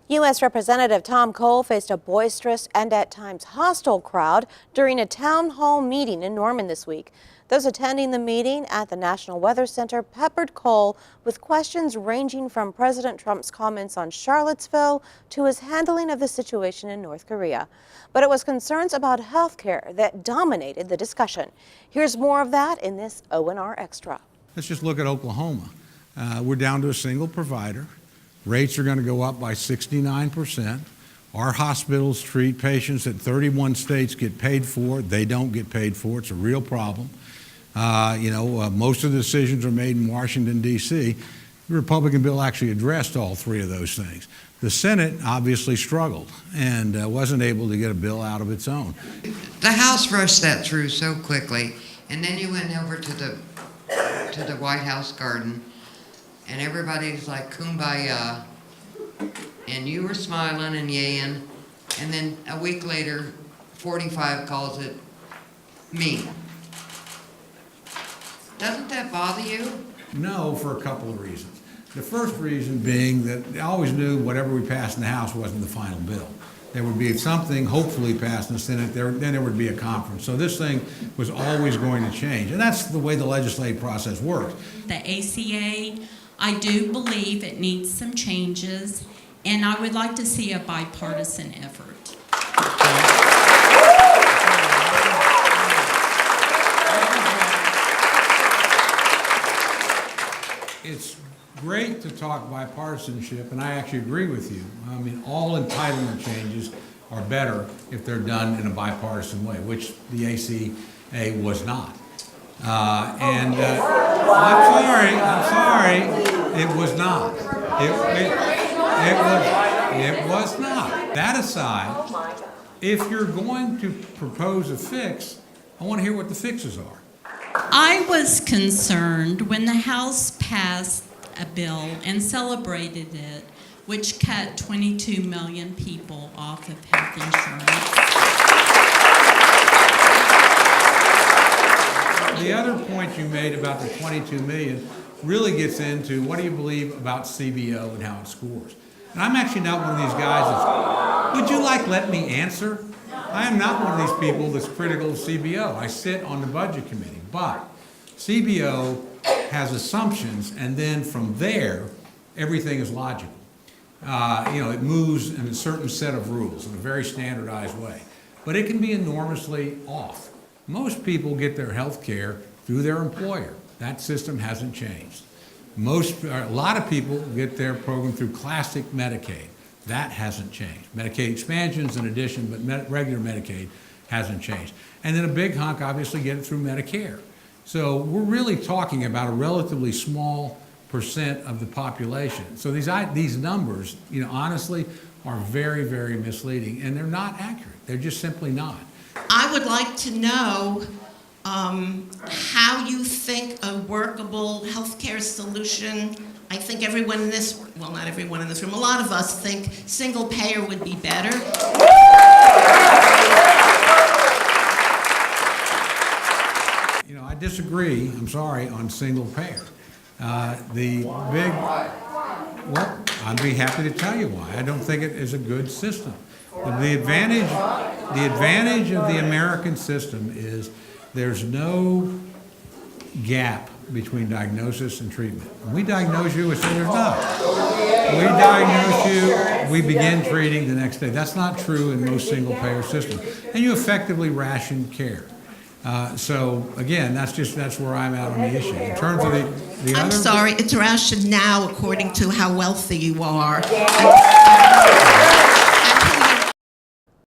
U.S. Representative Tom Cole faced a boisterous and at times hostile crowd during a town hall meeting in Norman this week. Those attending the meeting at the National Weather Center peppered Cole with questions ranging from President Trump's comments on Charlottesville to his handling of the situation in North Korea. But it was concerns about health care that dominated the discussion. Here's more of that in this ONR Extra. Let's just look at Oklahoma. We're down to a single provider. Rates are going to go up by 69%. Our hospitals treat patients that 31 states get paid for. They don't get paid for. It's a real problem. Most of the decisions are made in Washington, D.C. The Republican bill actually addressed all three of those things. The Senate obviously struggled and wasn't able to get a bill out of its own. The House rushed that through so quickly, and then you went over to the White House garden, and everybody's like, kumbaya, and you were smiling and yaying, and then a week later, 45 calls it mean. Doesn't that bother you? No, for a couple of reasons. The first reason being that I always knew whatever we passed in the House wasn't the final bill. There would be something hopefully passed in the Senate, then there would be a conference. So this thing was always going to change, and that's the way the legislative process works. The ACA, I do believe it needs some changes, and I would like to see a bipartisan effort. It's great to talk bipartisanship, and I actually agree with you. I mean, all entitlement changes are better if they're done in a bipartisan way, which the ACA was not. I'm sorry, it was not. It was not. That aside, if you're going to propose a fix, I want to hear what the fixes are. I was concerned when the House passed a bill and celebrated it, which cut 22 million people off of health insurance. The other point you made about the 22 million really gets into what do you believe about CBO and how it scores. And I'm actually not one of these guys that's, would you let me answer? I am not one of these people that's critical of CBO. I sit on the budget committee, but CBO has assumptions, and then from there, everything is logical. It moves in a certain set of rules in a very standardized way, but it can be enormously off. Most people get their health care through their employer. That system hasn't changed. A lot of people get their program through classic Medicaid. That hasn't changed. Medicaid expansions in addition, but regular Medicaid hasn't changed. And then a big hunk obviously get it through Medicare. So we're really talking about a relatively small percent of the population. So these numbers, honestly, are very, very misleading, and they're not accurate. They're just simply not. I would like to know how you think a workable healthcare solution. I think everyone in this, well, not everyone in this room, a lot of us think single payer would be better. I disagree, I'm sorry, on single payer. I'd be happy to tell you why. I don't think it is a good system. The advantage of the American system is there's no gap between diagnosis and treatment. When we diagnose you, it's there's not. When we diagnose you, we begin treating the next day. That's not true in most single-payer systems. And you effectively ration care. So again, that's where I'm at on the issue. In terms of the other... I'm sorry, it's rationed now according to how wealthy you are.